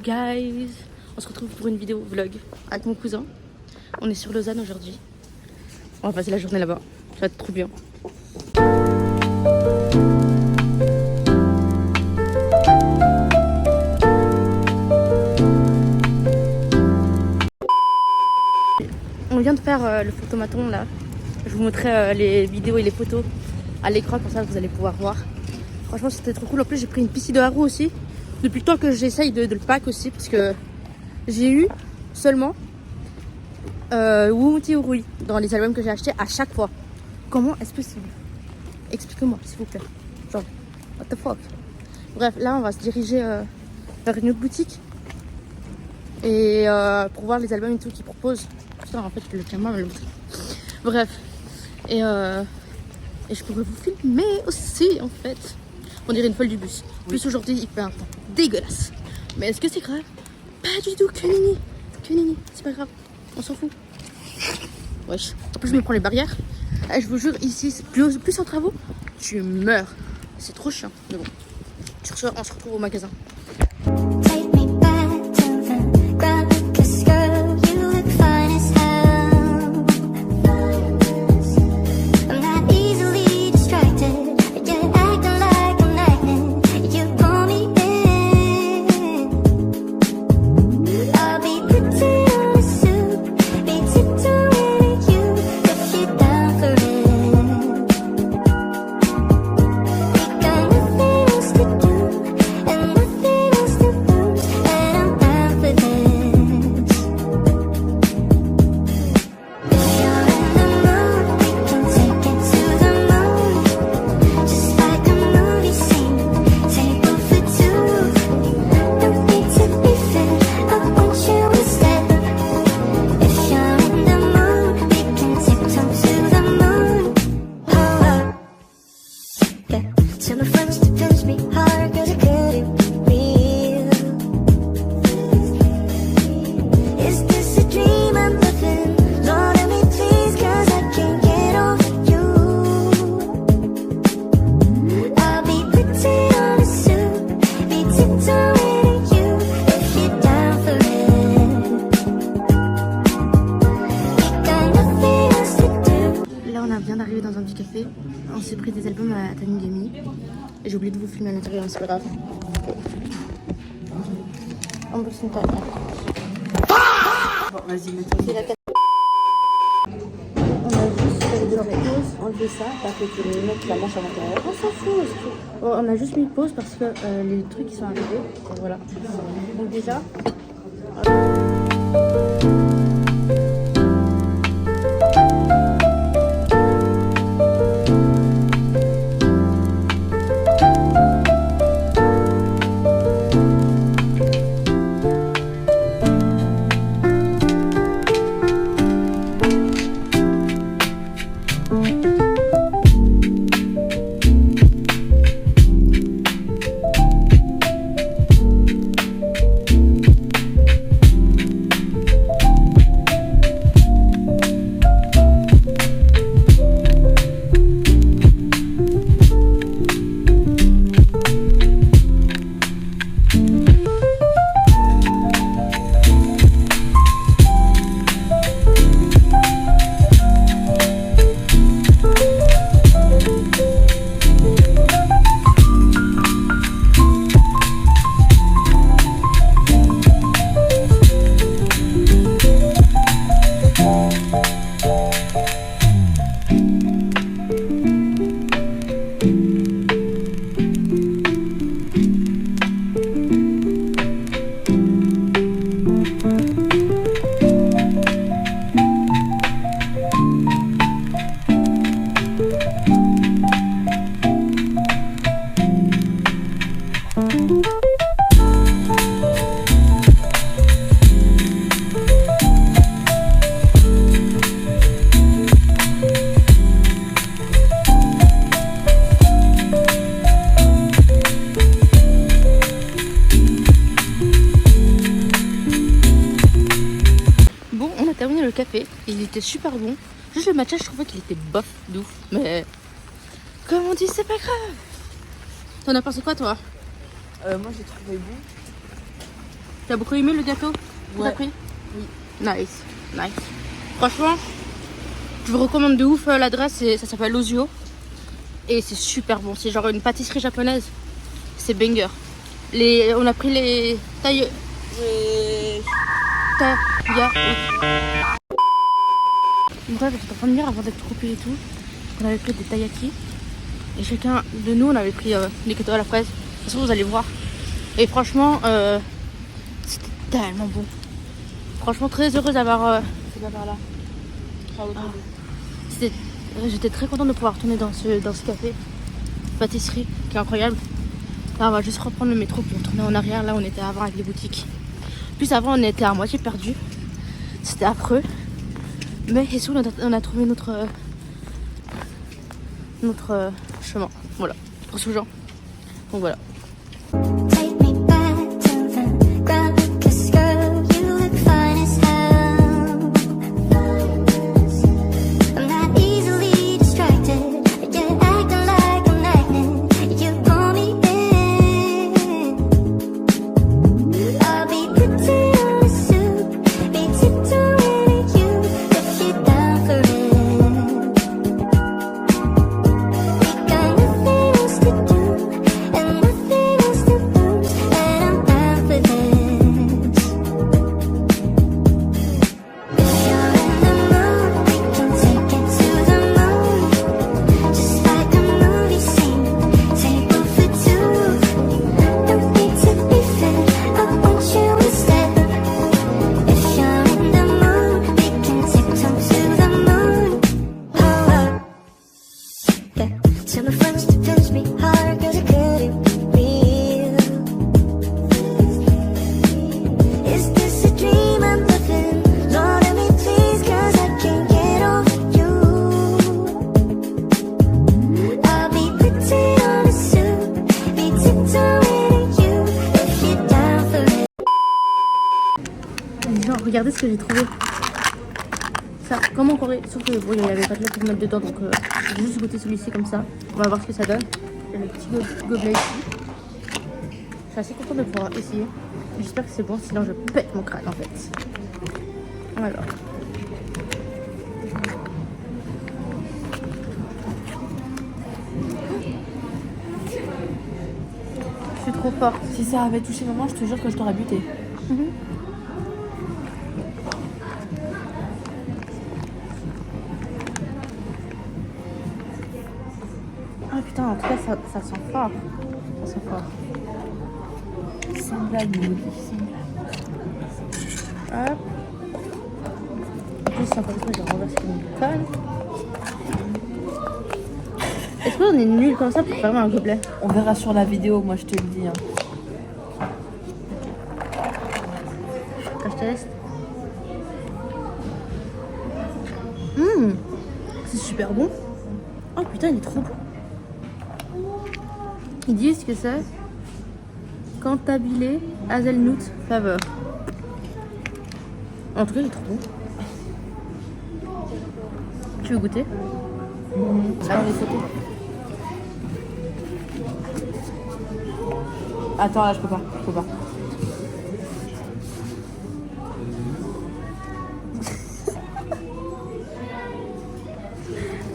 guys, on se retrouve pour une vidéo vlog avec mon cousin. On est sur Lausanne aujourd'hui. On va passer la journée là-bas, ça va être trop bien. On vient de faire le photomaton là. Je vous montrerai les vidéos et les photos à l'écran, comme ça vous allez pouvoir voir. Franchement c'était trop cool. En plus j'ai pris une piscine de Haru aussi. Depuis le temps que j'essaye de le pack aussi, parce que j'ai eu seulement Wumuti Urui dans les albums que j'ai achetés à chaque fois. Comment est-ce possible? Expliquez-moi s'il vous plaît. Genre, what the fuck? Bref, là on va se diriger vers une autre boutique et pour voir les albums et tout qu'ils proposent. Putain, en fait le caméra me le montre. Bref, et je pourrais vous filmer aussi en fait. On dirait une folle du bus. Oui. Plus aujourd'hui il fait un temps dégueulasse. Mais est-ce que c'est grave? Pas du tout, que nenni. Que nenni, c'est pas grave, on s'en fout. Wesh, en plus je me prends les barrières. Je vous jure, ici, plus en travaux, tu meurs. C'est trop chiant, mais bon. Sur ce, on se retrouve au magasin. Dans un petit café, on s'est pris des albums à Tanigami et j'ai oublié de vous filmer à l'intérieur, c'est pas grave. Unboxing time. Bon, vas-y, mets-toi. On a juste fait de pause, enlever ça, parce que tu veux mettre la manche à l'intérieur. On s'en fout, c'est tout. Bon, on a juste mis pause parce que les trucs qui sont arrivés, voilà. Donc déjà. terminé le café, il était super bon. Juste le matcha, je trouvais qu'il était bof, d'ouf. Mais comme on dit, c'est pas grave. T'en as pensé quoi, toi? Moi, j'ai trouvé bon. Tu as beaucoup aimé le gâteau que t'as pris? Oui. Nice, nice. Franchement, je vous recommande de ouf l'adresse, ça s'appelle Ozio. Et c'est super bon, c'est genre une pâtisserie japonaise. C'est banger. On a pris les taille... Bref, j'étais en train de dire avant d'être coupé et tout. On avait pris des taiyaki. Et chacun de nous, on avait pris des gâteaux à la fraise. De toute façon, vous allez voir. Et franchement, c'était tellement bon. Franchement, très heureuse d'avoir... C'est pas par là. J'étais très contente de pouvoir retourner dans ce café. Pâtisserie, qui est incroyable. Là, on va juste reprendre le métro pour retourner en arrière. Là, on était avant avec les boutiques. Plus avant, on était à moitié perdu. C'était affreux. Mais et sous, on a trouvé notre chemin. Voilà, trop sous-genre. Donc voilà. Take me back to the ground, 'cause girl, you look fine as hell. I'm not easily distracted. You're acting like a magnet. You pull me in. I'll be putting on a suit, be tiptoeing at you if you're down for it. We got nothing else to do and nothing else to lose, and I'm down for this. If you're in the mood, we can take it to the moon, just like a movie scene, table for two. Don't need to be fair, I want you instead. If you're in the mood, we can tiptoe to the moon. Oh, yeah. Tell my friends to pinch me hard, 'cause it couldn't be real. Is this a dream I'm living? Lord, let me please, 'cause I can't get over you. I'll be putting on a suit, be tiptoeing at you if you're down for it. Genre, regardez ce que j'ai trouvé. Ça, comme en Corée, sauf que bon, il n'y avait pas de l'eau pour mettre dedans, donc j'ai juste goûté celui-ci comme ça. On va voir ce que ça donne. Il y a le petit gobelet ici. Je suis assez contente de pouvoir essayer. J'espère que c'est bon, sinon je pète mon crâne en fait. Alors. Je suis trop forte. Si ça avait touché maman, je te jure que je t'aurais buté. Ah putain, en tout cas, ça sent fort. Ça sent fort. Sans blague, mon Lily, sans blague. Hop. En plus, c'est encore une fois, je renverse comme une conne. Est-ce qu'on est nul comme ça pour faire un gobelet? On verra sur la vidéo, moi je te le dis. Hein. Quand je teste. C'est super bon. Oh putain, il est trop bon. Ils disent que c'est Cantabile Hazelnut Flavor. En tout cas, il est trop bon. Tu veux goûter? Alors les photos. Attends, là je peux pas.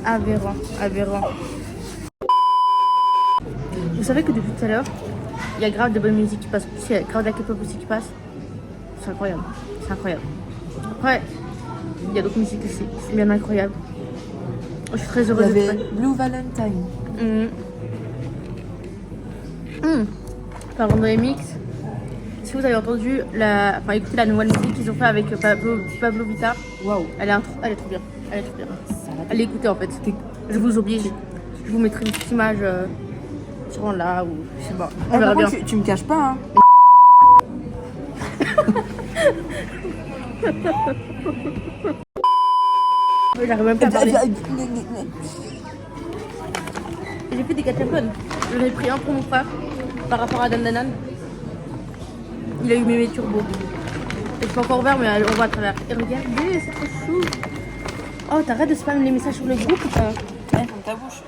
Aberrant. Vous savez que depuis tout à l'heure, il y a grave de bonne musique qui passe. Il y a grave de la K-pop aussi qui passe. C'est incroyable. Après, il y a d'autres musiques aussi qui sont bien incroyables. Je suis très Il y heureuse de avait Blue Valentine. Parlant de remix, si vous avez entendu écoutez la nouvelle musique qu'ils ont fait avec Pablo Vittar, Waouh. elle est trop bien. Allez écouter en fait. Je vous oblige. Je vous mettrai une petite image sur là ou je sais pas. On verra Par bien. contre, tu me caches pas, hein. J'arrive même pas à parler. J'ai fait des gâteaux. J'en ai pris un pour mon frère par rapport à Dandanan. Il a eu mémé turbo. Et je suis encore ouvert, mais on voit à travers. Et regardez, c'est trop chou. Oh, t'arrêtes de spam les messages sur le groupe ou pas? Ferme ta bouche.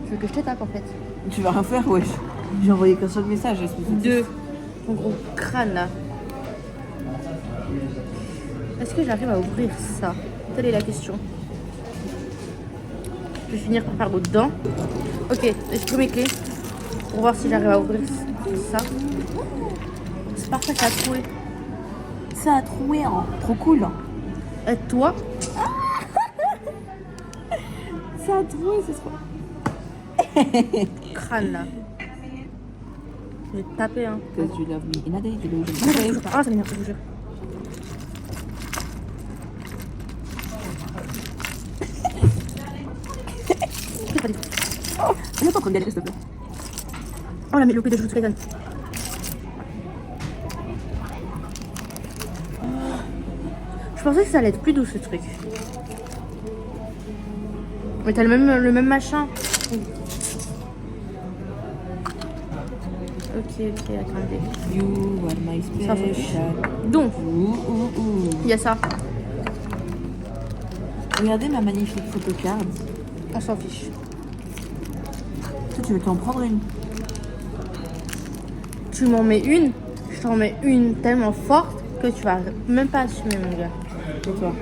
Tu veux que je te tape en fait? Tu vas rien faire, wesh. J'ai envoyé qu'un seul message. Deux. Ton gros crâne là. Est-ce que j'arrive à ouvrir ça? Telle est la question. Je vais finir par faire l'autre dent. Ok, j'ai pris mes clés pour voir si j'arrive à ouvrir ça. C'est parfait, ça a troué. Ça a troué, hein. Trop cool. Et toi? Ça a troué, c'est trop. Crâne là. Je vais te taper, hein. Because you love me in a day, you love me. Ah, ça m'énerve, je vous jure. On est pas en train de galérer, s'il te plaît. Oh la mélopée de joues, tu les donnes. Je pensais que ça allait être plus doux ce truc. Mais t'as le même machin. Ok, attendez. You are my Ça, faut- special. Donc, Ouh. il y a ça. Regardez ma magnifique photocard. On s'en fiche. Toi, tu veux t'en prendre une? Tu m'en mets une, je t'en mets une tellement forte que tu vas même pas assumer, mon gars. C'est toi.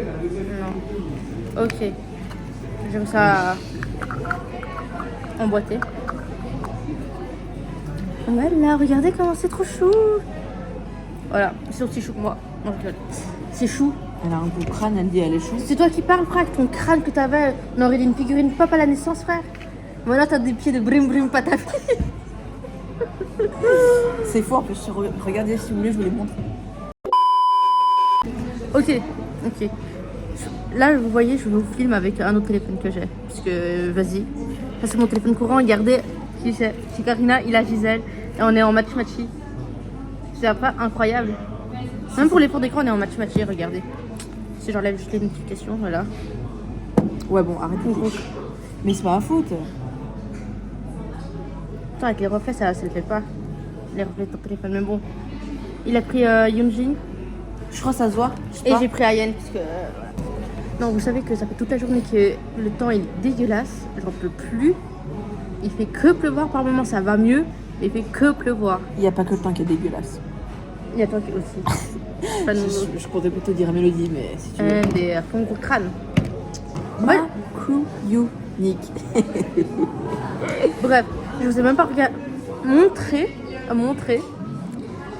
Non. Ok. J'aime ça emboîté. Voilà, regardez comment c'est trop chou. Voilà, c'est aussi chou que moi. Non, je rigole. C'est chou. Elle a un beau crâne, elle dit elle est chou. C'est toi qui parles, frère, avec ton crâne que t'avais. On aurait dit une figurine pop à la naissance, frère. Voilà, t'as des pieds de brim brim patafi. C'est fort, parce que regardez si vous voulez, je vous les montre. Ok. Là, vous voyez, je vous filme avec un autre téléphone que j'ai. Parce que, vas-y. Ça, c'est mon téléphone courant. Regardez, qui c'est Karina, il a Gisèle. Et on est en match-matchy. C'est pas incroyable. Même pour les fonds d'écran, on est en match-matchy, regardez. Si j'enlève juste les notifications, voilà. Ouais, bon, arrête. Mais c'est pas ma faute. Attends, avec les reflets, ça le fait pas. Les reflets de ton téléphone, mais bon. Il a pris Yoonjin. Je crois que ça se voit. Je sais Et pas. j'ai pris Ayen, parce que... voilà. Non, vous savez que ça fait toute la journée que le temps est dégueulasse. J'en peux plus. Il fait que pleuvoir par moment, ça va mieux. Mais il fait que pleuvoir. Il n'y a pas que le temps qui est dégueulasse. Il y a toi qui aussi. Pas de nouveau. Je comptais plutôt dire Mélodie, mais si tu veux. Des fonds gros crâne. Ma crew unique. Bref, je vous ai même pas montré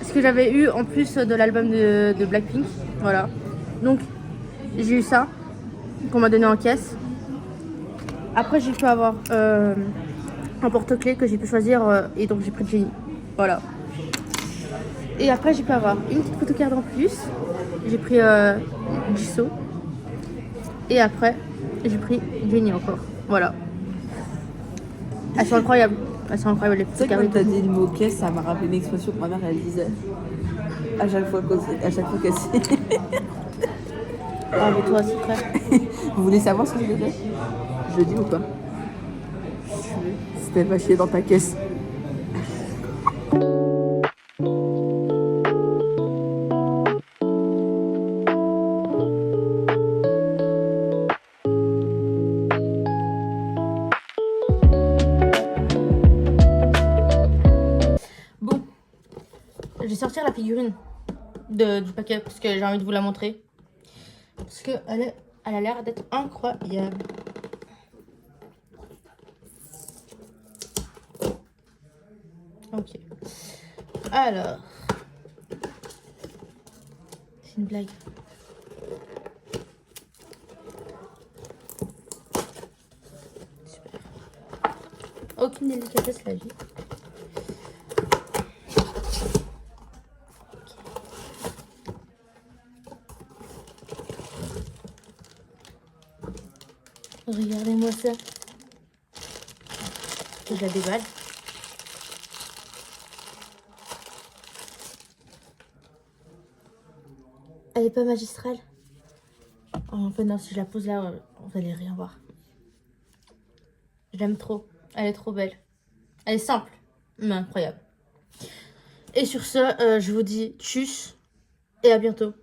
ce que j'avais eu en plus de l'album de Blackpink. Voilà. Donc, j'ai eu ça qu'on m'a donné en caisse. Après, j'ai pu avoir un porte-clés que j'ai pu choisir et donc j'ai pris Jenny. Voilà. Et après, j'ai pu avoir une petite photocard en plus. J'ai pris Jisoo. Et après, j'ai pris Jenny encore. Voilà. Elles sont incroyables. Elles sont incroyables les Tu sais, photocards. quand t'as dit le mot caisse, ça m'a rappelé une expression que ma mère elle disait. À chaque fois qu'elle s'est. Ah, mais toi aussi, frère. Vous voulez savoir ce que c'était? Je le dis ou pas? C'était pas chier dans ta caisse. Bon, je vais sortir la figurine du paquet parce que j'ai envie de vous la montrer. Parce qu'elle elle a l'air d'être incroyable. Ok. Alors. C'est une blague. Super. Aucune délicatesse la vie. Regardez-moi ça. Je la déballe. Elle est pas magistrale. Oh, en fait non, si je la pose là, vous allez rien voir. Je l'aime trop. Elle est trop belle. Elle est simple, mais incroyable. Et sur ce, je vous dis tchuss et à bientôt.